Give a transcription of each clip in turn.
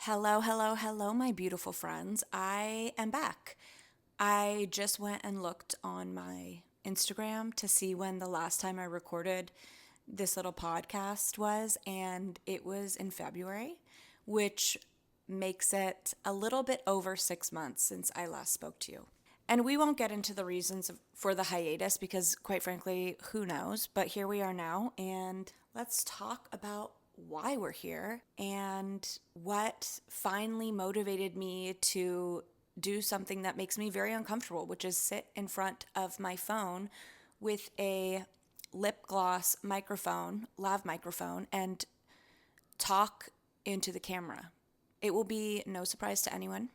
Hello, hello, hello, my beautiful friends. I am back. I just went and looked on my Instagram to see when the last time I recorded this little podcast was, and it was in February, which makes it a little bit over 6 months since I last spoke to you. And we won't get into the reasons for the hiatus because, quite frankly, who knows? But here we are now, and let's talk about why we're here and what finally motivated me to do something that makes me very uncomfortable, which is sit in front of my phone with a lip gloss microphone, lav microphone, and talk into the camera. It will be no surprise to anyone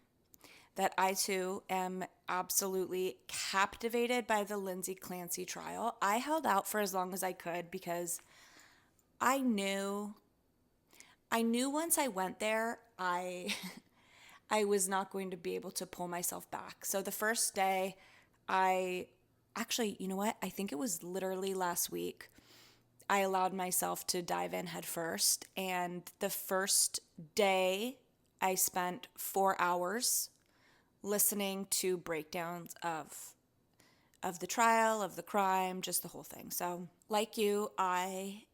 that I too am absolutely captivated by the Lindsay Clancy trial. I held out for as long as I could because I knew once I went there, I was not going to be able to pull myself back. So the first day, I actually, you know what? I think it was literally last week. I allowed myself to dive in head first, and the first day I spent 4 hours listening to breakdowns of the trial, of the crime, just the whole thing. So, like you, I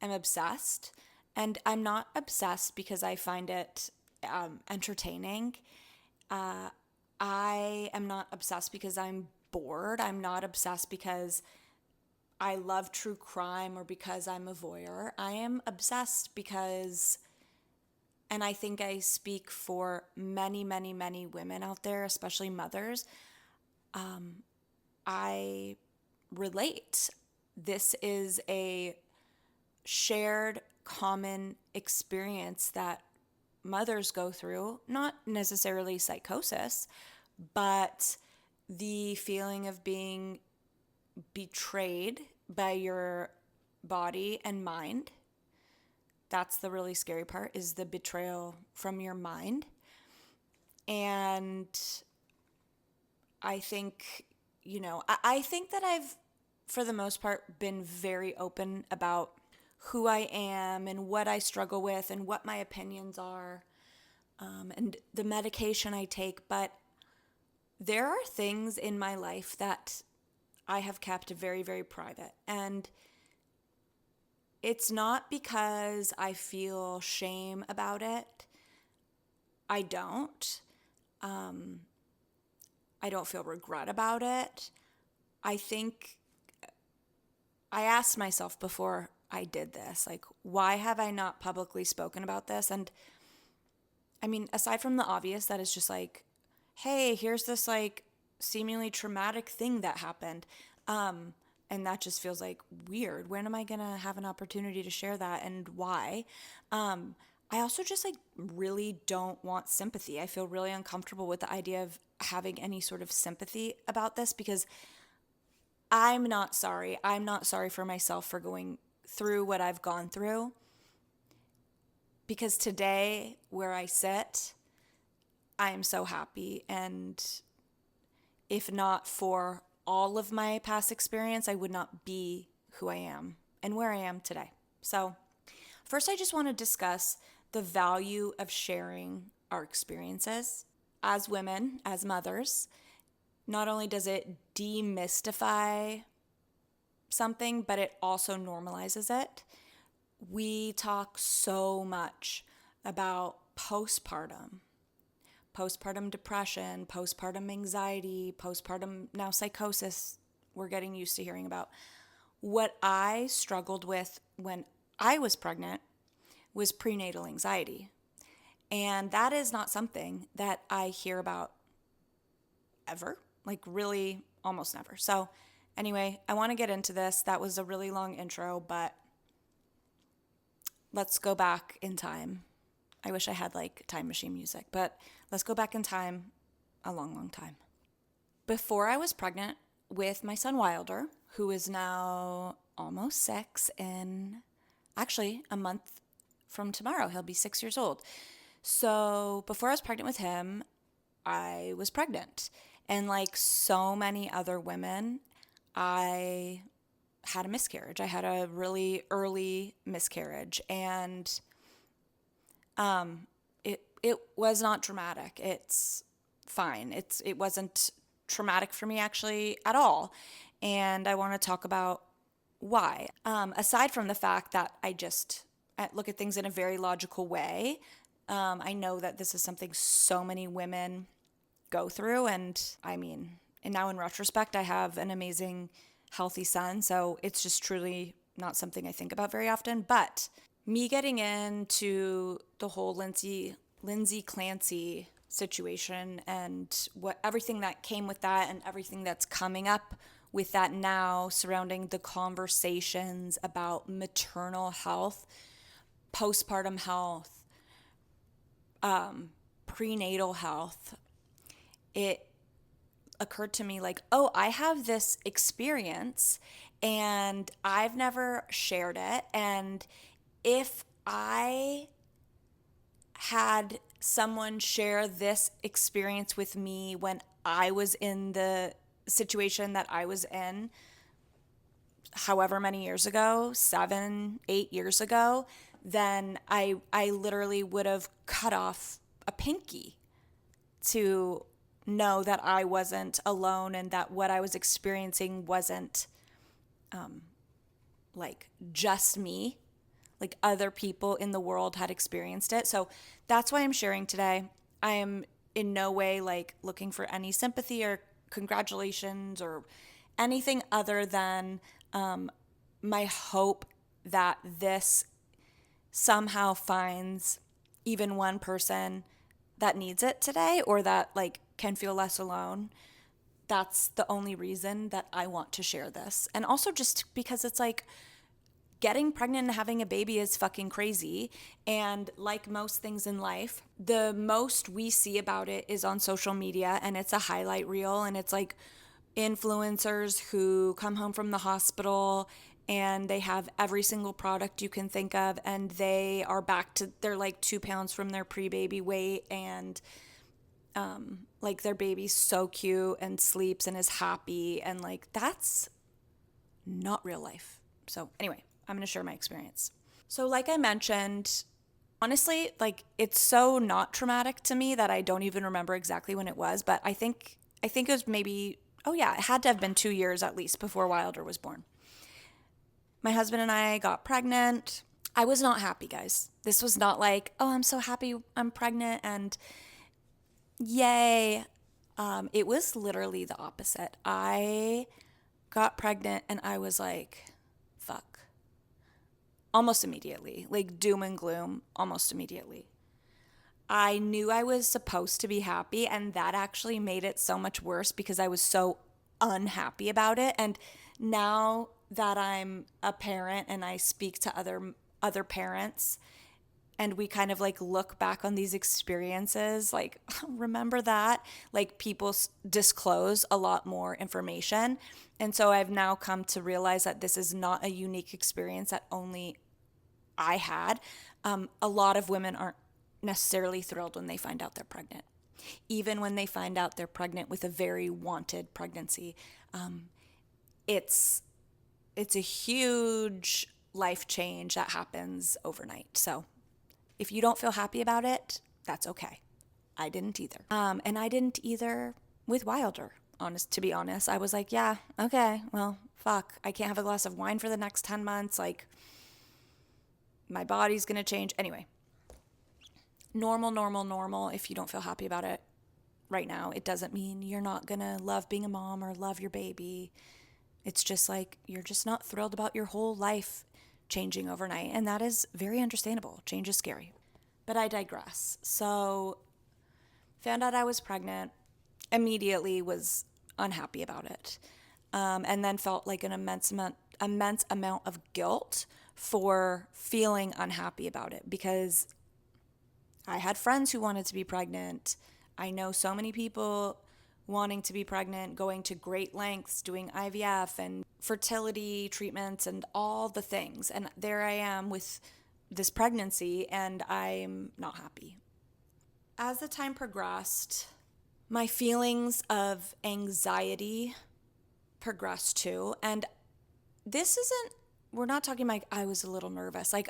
am obsessed, and I'm not obsessed because I find it entertaining. I am not obsessed because I'm bored. I'm not obsessed because I love true crime or because I'm a voyeur. I am obsessed because, and I think I speak for many, many, many women out there, especially mothers, I relate. This is a shared common experience that mothers go through, not necessarily psychosis, but the feeling of being betrayed by your body and mind. That's the really scary part, is the betrayal from your mind. And I think, I think that I've, for the most part, been very open about who I am and what I struggle with and what my opinions are, and the medication I take. But there are things in my life that I have kept very, very private. And it's not because I feel shame about it. I don't. I don't feel regret about it. I think I asked myself before I did this, like, why have I not publicly spoken about this? And I mean, aside from the obvious, that is just like, hey, here's this like seemingly traumatic thing that happened. And that just feels like weird. When am I going to have an opportunity to share that and why? I also just like really don't want sympathy. I feel really uncomfortable with the idea of having any sort of sympathy about this because I'm not sorry. I'm not sorry for myself for going through what I've gone through. Because today, where I sit, I am so happy. And if not for all of my past experience, I would not be who I am and where I am today. So, first, I just want to discuss the value of sharing our experiences as women, as mothers. Not only does it demystify something, but it also normalizes it. We talk so much about postpartum depression, postpartum anxiety, postpartum now psychosis, we're getting used to hearing about. What I struggled with when I was pregnant was prenatal anxiety. And that is not something that I hear about ever, like really almost never. So, anyway, I want to get into this. That was a really long intro, but let's go back in time. I wish I had like time machine music, but let's go back in time a long, long time. Before I was pregnant with my son Wilder, who is now almost 6, in actually a month from tomorrow, he'll be 6 years old. So before I was pregnant with him, I was pregnant. And like so many other women, I had a miscarriage. I had a really early miscarriage. And It was not traumatic. It's fine. It wasn't traumatic for me actually at all. And I want to talk about why. Aside from the fact that I look at things in a very logical way, I know that this is something so many women go through. And I mean, and now in retrospect, I have an amazing, healthy son. So it's just truly not something I think about very often. But me getting into the whole Lindsay Clancy situation and what everything that came with that and everything that's coming up with that now surrounding the conversations about maternal health, postpartum health, prenatal health, it occurred to me like, oh, I have this experience and I've never shared it. And if I had someone share this experience with me when I was in the situation that I was in, however many years ago, 7, 8 years ago, then I literally would have cut off a pinky to know that I wasn't alone and that what I was experiencing wasn't like just me, like other people in the world had experienced it. So that's why I'm sharing today. I am in no way like looking for any sympathy or congratulations or anything other than my hope that this somehow finds even one person that needs it today or that like can feel less alone. That's the only reason that I want to share this. And also just because it's like getting pregnant and having a baby is fucking crazy. And like most things in life, the most we see about it is on social media and it's a highlight reel and it's like influencers who come home from the hospital and they have every single product you can think of and they are back to, they're like 2 pounds from their pre-baby weight and like their baby's so cute and sleeps and is happy and like that's not real life. So anyway, I'm going to share my experience. So like I mentioned, honestly, like it's so not traumatic to me that I don't even remember exactly when it was, but I think it was maybe, oh yeah, it had to have been 2 years at least before Wilder was born. My husband and I got pregnant. I was not happy, guys. This was not like, oh, I'm so happy I'm pregnant and yay. It was literally the opposite. I got pregnant and I was like, fuck. Almost immediately. Like doom and gloom, almost immediately. I knew I was supposed to be happy, and that actually made it so much worse because I was so unhappy about it. And now that I'm a parent and I speak to other parents, and we kind of like look back on these experiences, like remember that like people disclose a lot more information. And so I've now come to realize that this is not a unique experience that only I had. A lot of women aren't necessarily thrilled when they find out they're pregnant, even when they find out they're pregnant with a very wanted pregnancy. It's a huge life change that happens overnight. So if you don't feel happy about it, that's okay. I didn't either. And I didn't either with Wilder, to be honest. I was like, yeah, okay, well, fuck. I can't have a glass of wine for the next 10 months. Like, my body's going to change. Anyway, normal. If you don't feel happy about it right now, it doesn't mean you're not going to love being a mom or love your baby. It's just like you're just not thrilled about your whole life changing overnight. And that is very understandable. Change is scary. But I digress. So, found out I was pregnant, immediately was unhappy about it. And then felt like an immense amount of guilt for feeling unhappy about it because I had friends who wanted to be pregnant. I know so many people wanting to be pregnant, going to great lengths, doing IVF and fertility treatments and all the things. And there I am with this pregnancy and I'm not happy. As the time progressed, my feelings of anxiety progressed too. And we're not talking like I was a little nervous. Like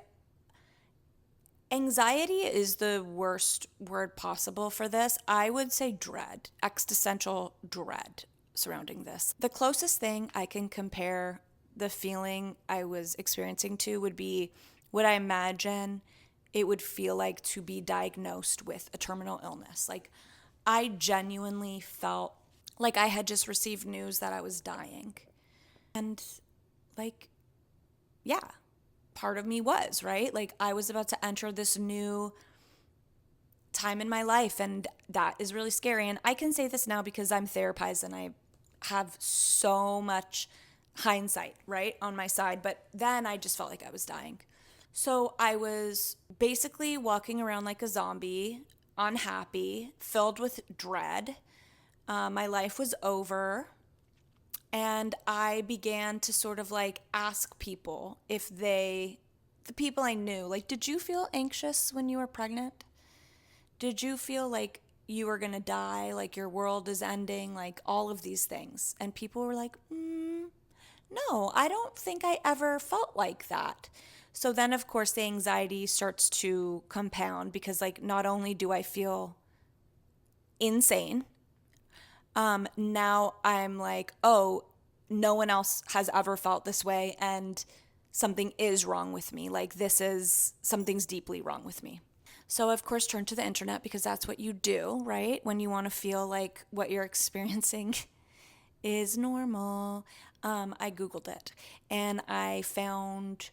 Anxiety is the worst word possible for this. I would say dread, existential dread surrounding this. The closest thing I can compare the feeling I was experiencing to would be what I imagine it would feel like to be diagnosed with a terminal illness. Like, I genuinely felt like I had just received news that I was dying. And, like, yeah, part of me was, right? Like, I was about to enter this new time in my life, and that is really scary. And I can say this now because I'm therapized and I have so much hindsight, right, on my side. But then I just felt like I was dying. So I was basically walking around like a zombie, unhappy, filled with dread. My life was over. And I began to sort of like ask people if the people I knew, like, did you feel anxious when you were pregnant? Did you feel like you were going to die, like your world is ending, like all of these things? And people were like, no, I don't think I ever felt like that. So then, of course, the anxiety starts to compound because, like, not only do I feel insane, now I'm like, oh, no one else has ever felt this way, and something is wrong with me. Like, something's deeply wrong with me. So, of course, turn to the internet because that's what you do, right? When you want to feel like what you're experiencing is normal. I Googled it and I found,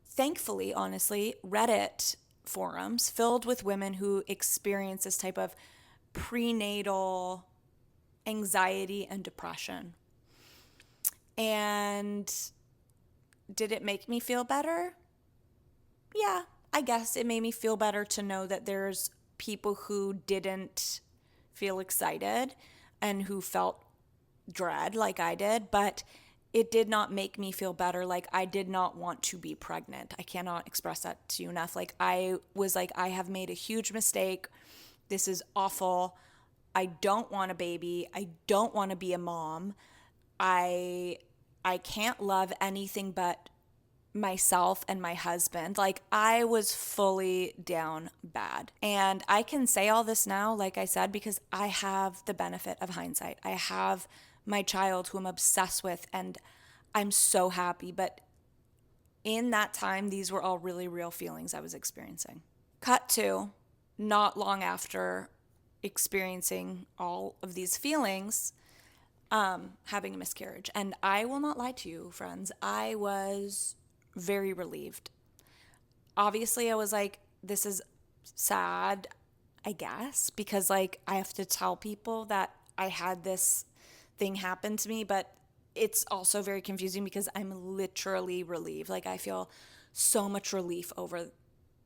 thankfully, honestly, Reddit forums filled with women who experience this type of prenatal anxiety and depression. And did it make me feel better? Yeah, I guess it made me feel better to know that there's people who didn't feel excited and who felt dread like I did, but it did not make me feel better. Like, I did not want to be pregnant. I cannot express that to you enough. Like, I was like, I have made a huge mistake. This is awful. I don't want a baby. I don't want to be a mom. I I can't love anything but myself and my husband. Like, I was fully down bad. And I can say all this now, like I said, because I have the benefit of hindsight. I have my child who I'm obsessed with, and I'm so happy. But in that time, these were all really real feelings I was experiencing. Cut to not long after experiencing all of these feelings, having a miscarriage. And I will not lie to you, friends, I was very relieved. Obviously, I was like, this is sad, I guess, because like I have to tell people that I had this thing happen to me, but it's also very confusing because I'm literally relieved. Like, I feel so much relief over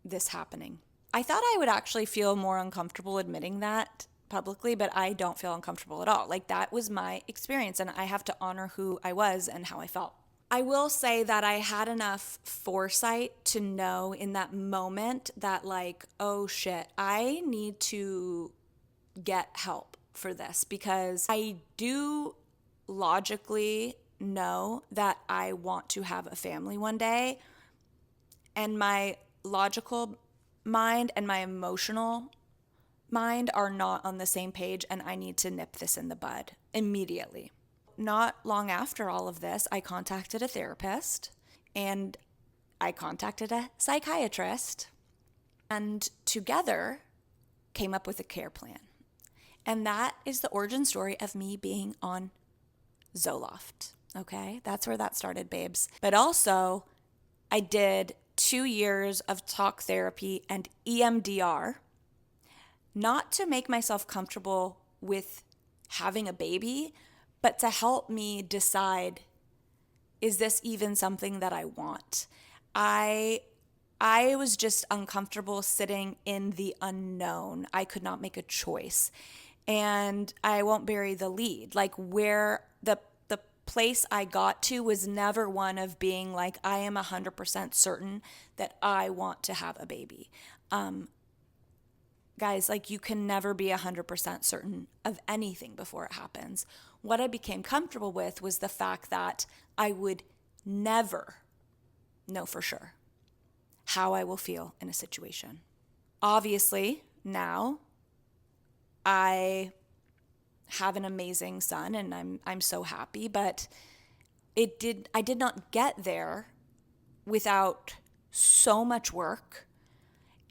this happening. I thought I would actually feel more uncomfortable admitting that publicly, but I don't feel uncomfortable at all. Like, that was my experience, and I have to honor who I was and how I felt. I will say that I had enough foresight to know in that moment that, like, oh shit, I need to get help for this because I do logically know that I want to have a family one day. And my logical mind and my emotional mind are not on the same page, and I need to nip this in the bud immediately. Not long after all of this, I contacted a therapist and I contacted a psychiatrist, and together came up with a care plan. And that is the origin story of me being on Zoloft. Okay, that's where that started, babes. But also, I did 2 years of talk therapy and EMDR, not to make myself comfortable with having a baby, but to help me decide, is this even something that I want? I I was just uncomfortable sitting in the unknown. I could not make a choice. And I won't bury the lead. Like, where the place I got to was never one of being like, I am 100% certain that I want to have a baby. Guys, like, you can never be 100% certain of anything before it happens. What I became comfortable with was the fact that I would never know for sure. how I will feel in a situation. Obviously, now I have an amazing son and I'm so happy, but I did not get there without so much work.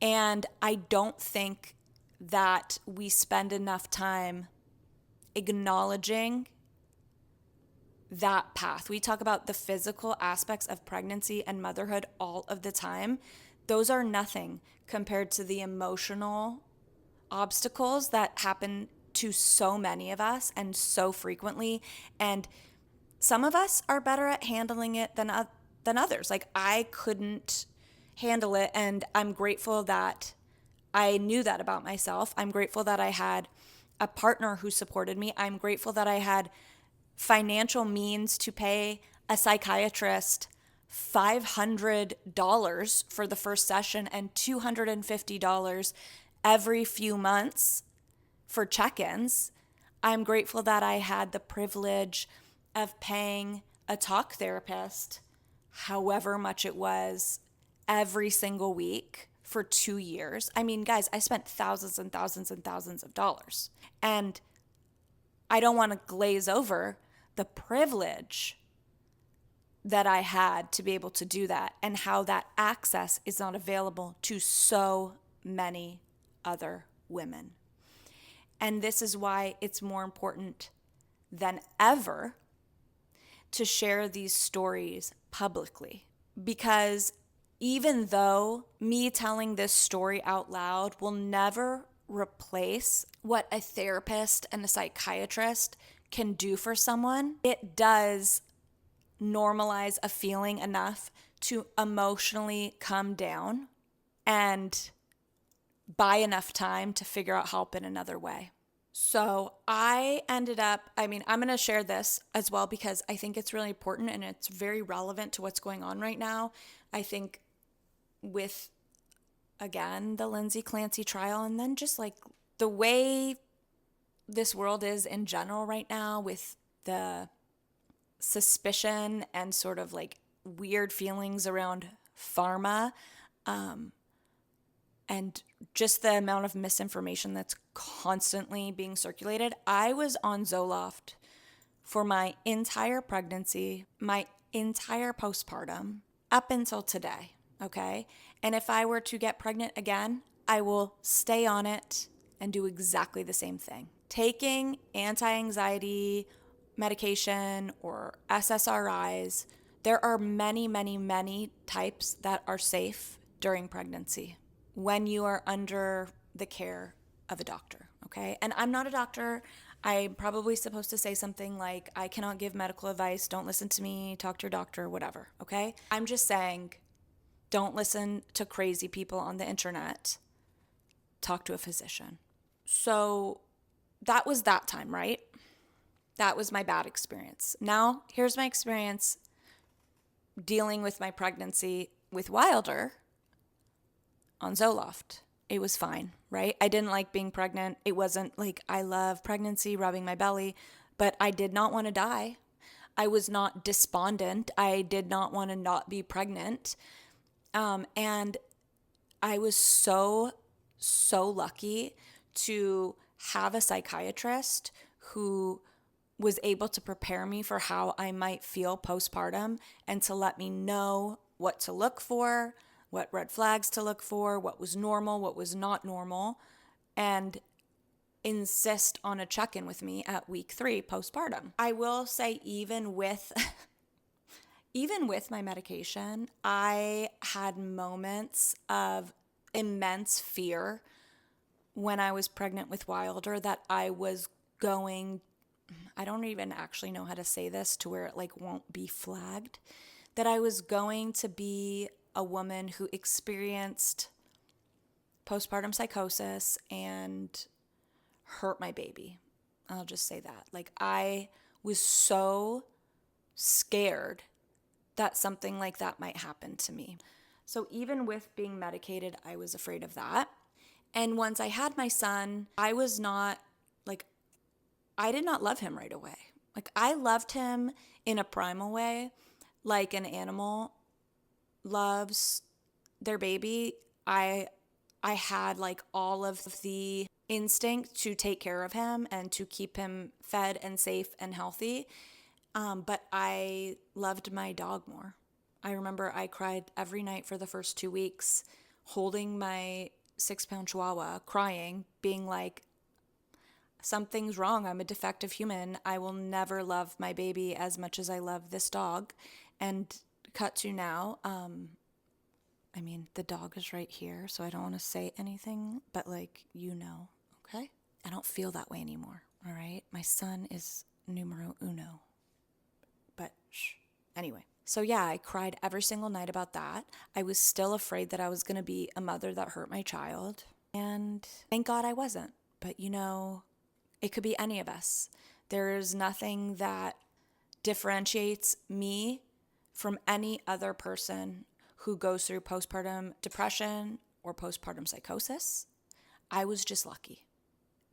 And I don't think that we spend enough time acknowledging that path. We talk about the physical aspects of pregnancy and motherhood all of the time. Those are nothing compared to the emotional obstacles that happen to so many of us and so frequently. And some of us are better at handling it than others. Like I couldn't handle it, and I'm grateful that I knew that about myself. I'm grateful that I had a partner who supported me. I'm grateful that I had financial means to pay a psychiatrist $500 for the first session and $250 every few months for check-ins. I'm grateful that I had the privilege of paying a talk therapist, however much it was, every single week for 2 years. I mean, guys, I spent thousands and thousands and thousands of dollars. And I don't want to glaze over the privilege that I had to be able to do that and how that access is not available to so many other women. And this is why it's more important than ever to share these stories publicly. Because even though me telling this story out loud will never replace what a therapist and a psychiatrist can do for someone, it does normalize a feeling enough to emotionally come down and buy enough time to figure out help in another way. So I'm going to share this as well because I think it's really important and it's very relevant to what's going on right now. I think with, again, the Lindsay Clancy trial and then just like the way this world is in general right now with the suspicion and sort of like weird feelings around pharma, and just the amount of misinformation that's constantly being circulated. I was on Zoloft for my entire pregnancy, my entire postpartum, up until today, okay? And if I were to get pregnant again, I will stay on it and do exactly the same thing. Taking anti-anxiety medication or SSRIs, there are many, many, many types that are safe during pregnancy when you are under the care of a doctor, okay? And I'm not a doctor. I'm probably supposed to say something like, I cannot give medical advice, don't listen to me, talk to your doctor, whatever, okay? I'm just saying, don't listen to crazy people on the internet. Talk to a physician. So that was that time, right? That was my bad experience. Now, here's my experience dealing with my pregnancy with Wilder on Zoloft. It was fine, right? I didn't like being pregnant. It wasn't like I love pregnancy, rubbing my belly, but I did not want to die. I was not despondent. I did not want to not be pregnant. And I was so lucky to have a psychiatrist who was able to prepare me for how I might feel postpartum and to let me know what to look for, what red flags to look for, what was normal, what was not normal, and insist on a check-in with me at week 3 postpartum. I will say even with my medication, I had moments of immense fear when I was pregnant with Wilder that I was going, I don't even actually know how to say this to where it like won't be flagged, that I was going to be a woman who experienced postpartum psychosis and hurt my baby. I'll just say that. Like I was so scared that something like that might happen to me. So even with being medicated, I was afraid of that. And once I had my son, I was not like, I did not love him right away. Like I loved him in a primal way, like an animal loves their baby, I had like all of the instinct to take care of him and to keep him fed and safe and healthy. But I loved my dog more. I remember I cried every night for the first 2 weeks, holding my 6 pound chihuahua, crying, being like, something's wrong. I'm a defective human. I will never love my baby as much as I love this dog. And cut to now, I mean, the dog is right here, so I don't want to say anything, but like, okay? I don't feel that way anymore, all right? My son is numero uno. But shh. Anyway, so yeah, I cried every single night about that. I was still afraid that I was going to be a mother that hurt my child. And thank God I wasn't. But it could be any of us. There's nothing that differentiates me from any other person who goes through postpartum depression or postpartum psychosis. I was just lucky.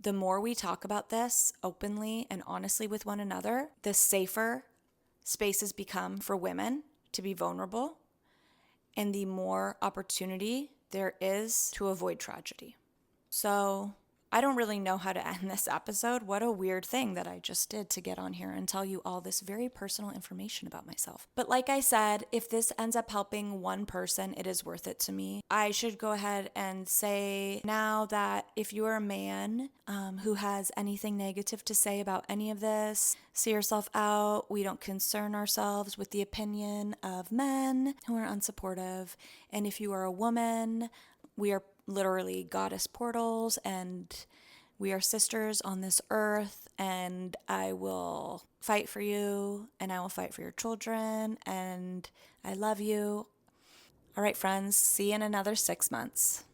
The more we talk about this openly and honestly with one another, the safer spaces become for women to be vulnerable, and the more opportunity there is to avoid tragedy. So I don't really know how to end this episode. What a weird thing that I just did to get on here and tell you all this very personal information about myself. But like I said, if this ends up helping one person, it is worth it to me. I should go ahead and say now that if you are a man who has anything negative to say about any of this, see yourself out. We don't concern ourselves with the opinion of men who are unsupportive. And if you are a woman, we are literally goddess portals, and we are sisters on this earth, and I will fight for you, and I will fight for your children, and I love you. All right, friends, see you in another 6 months.